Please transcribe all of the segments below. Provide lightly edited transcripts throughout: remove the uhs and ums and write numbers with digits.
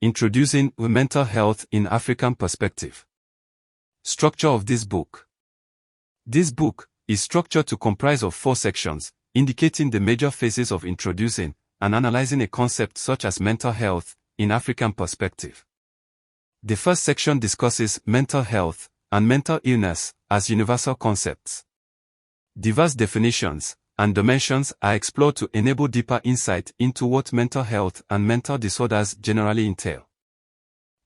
Introducing Mental Health in African Perspective. Structure of this book. This book is structured to comprise of 4 sections, indicating the major phases of introducing and analyzing a concept such as mental health in African perspective. The first section discusses mental health and mental illness as universal concepts. Diverse definitions and dimensions are explored to enable deeper insight into what mental health and mental disorders generally entail.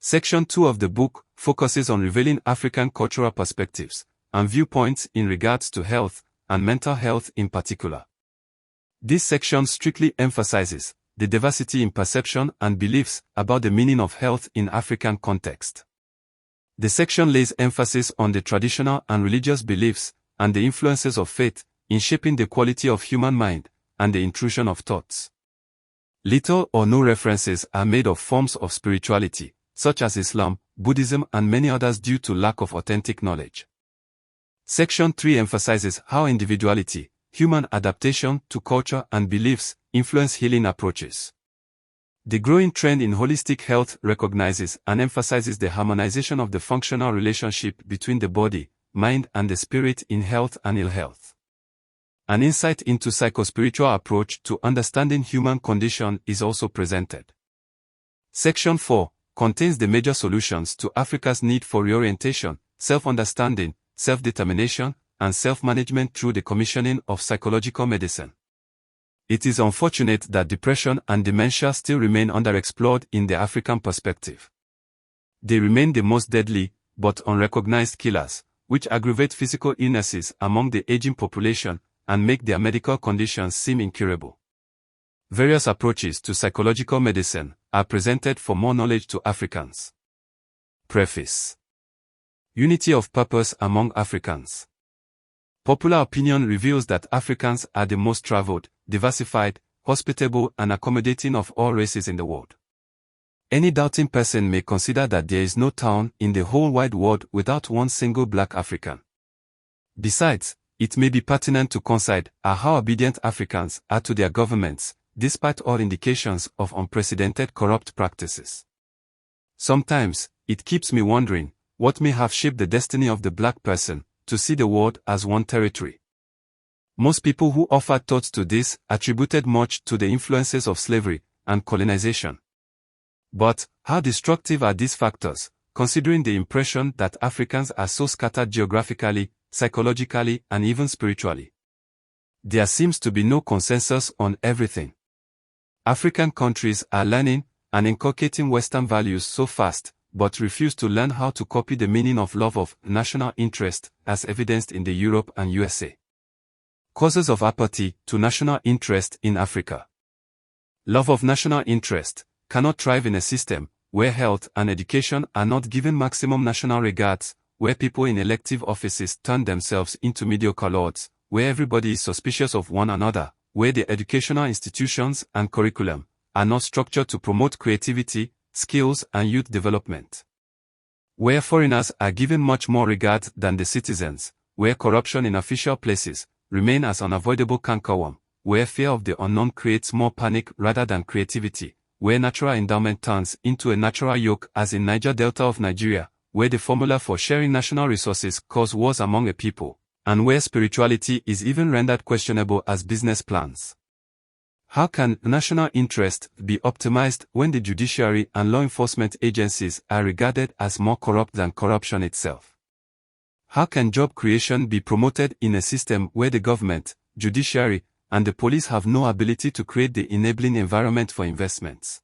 Section 2 of the book focuses on revealing African cultural perspectives and viewpoints in regards to health and mental health in particular. This section strictly emphasizes the diversity in perception and beliefs about the meaning of health in African context. The section lays emphasis on the traditional and religious beliefs and the influences of faith in shaping the quality of human mind and the intrusion of thoughts. Little or no references are made of forms of spirituality, such as Islam, Buddhism and many others due to lack of authentic knowledge. Section 3 emphasizes how individuality, human adaptation to culture and beliefs influence healing approaches. The growing trend in holistic health recognizes and emphasizes the harmonization of the functional relationship between the body, mind and the spirit in health and ill health. An insight into psychospiritual approach to understanding human condition is also presented. Section 4 contains the major solutions to Africa's need for reorientation, self-understanding, self-determination, and self-management through the commissioning of psychological medicine. It is unfortunate that depression and dementia still remain underexplored in the African perspective. They remain the most deadly, but unrecognized killers, which aggravate physical illnesses among the aging population and make their medical conditions seem incurable. Various approaches to psychological medicine are presented for more knowledge to Africans. Preface. Unity of purpose among Africans. Popular opinion reveals that Africans are the most traveled, diversified, hospitable and accommodating of all races in the world. Any doubting person may consider that there is no town in the whole wide world without one single black African. Besides, it may be pertinent to consider how obedient Africans are to their governments, despite all indications of unprecedented corrupt practices. Sometimes, it keeps me wondering what may have shaped the destiny of the black person to see the world as one territory. Most people who offered thoughts to this attributed much to the influences of slavery and colonization. But, how destructive are these factors, considering the impression that Africans are so scattered geographically, psychologically, and even spiritually? There seems to be no consensus on everything. African countries are learning and inculcating Western values so fast, but refuse to learn how to copy the meaning of love of national interest, as evidenced in the Europe and USA. Causes of apathy to national interest in Africa. Love of national interest cannot thrive in a system where health and education are not given maximum national regards, where people in elective offices turn themselves into mediocre lords, where everybody is suspicious of one another, where the educational institutions and curriculum are not structured to promote creativity, skills and youth development. Where foreigners are given much more regard than the citizens, where corruption in official places remain as unavoidable cankerworm, where fear of the unknown creates more panic rather than creativity, where natural endowment turns into a natural yoke as in Niger Delta of Nigeria, where the formula for sharing national resources cause wars among a people, and where spirituality is even rendered questionable as business plans. How can national interest be optimized when the judiciary and law enforcement agencies are regarded as more corrupt than corruption itself? How can job creation be promoted in a system where the government, judiciary, and the police have no ability to create the enabling environment for investments?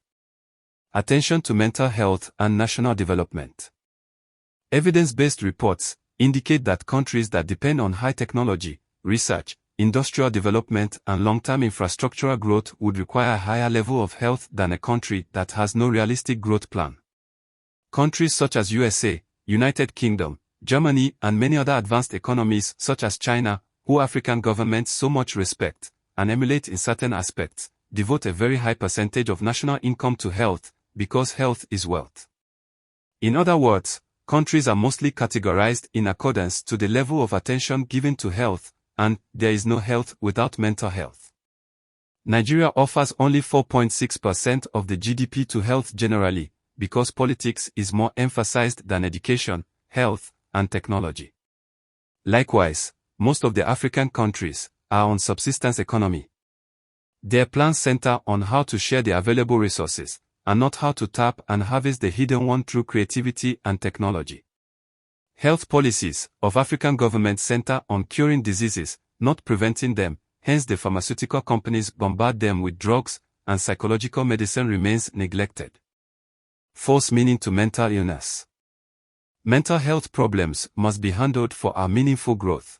Attention to mental health and national development. Evidence-based reports indicate that countries that depend on high technology, research, industrial development and long-term infrastructural growth would require a higher level of health than a country that has no realistic growth plan. Countries such as USA, United Kingdom, Germany and many other advanced economies such as China, who African governments so much respect and emulate in certain aspects, devote a very high percentage of national income to health because health is wealth. In other words, countries are mostly categorized in accordance to the level of attention given to health, and there is no health without mental health. Nigeria offers only 4.6% of the GDP to health generally, because politics is more emphasized than education, health, and technology. Likewise, most of the African countries are on subsistence economy. Their plans center on how to share the available resources, and not how to tap and harvest the hidden one through creativity and technology. Health policies of African governments center on curing diseases, not preventing them, hence the pharmaceutical companies bombard them with drugs, and psychological medicine remains neglected. False meaning to mental illness. Mental health problems must be handled for our meaningful growth.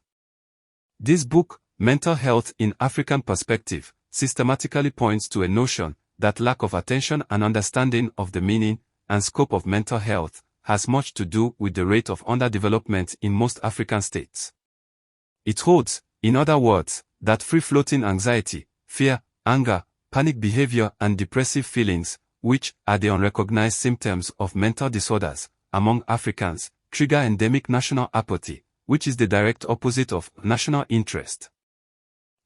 This book, Mental Health in African Perspective, systematically points to a notion that lack of attention and understanding of the meaning and scope of mental health has much to do with the rate of underdevelopment in most African states. It holds, in other words, that free-floating anxiety, fear, anger, panic behavior and depressive feelings, which are the unrecognized symptoms of mental disorders, among Africans, trigger endemic national apathy, which is the direct opposite of national interest.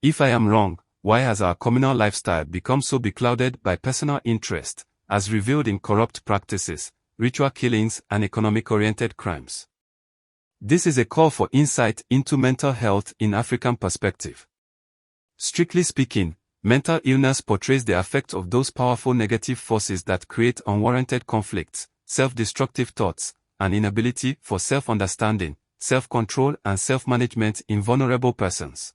If I am wrong, why has our communal lifestyle become so beclouded by personal interest, as revealed in corrupt practices, ritual killings and economic-oriented crimes? This is a call for insight into mental health in African perspective. Strictly speaking, mental illness portrays the effect of those powerful negative forces that create unwarranted conflicts, self-destructive thoughts, and inability for self-understanding, self-control and self-management in vulnerable persons.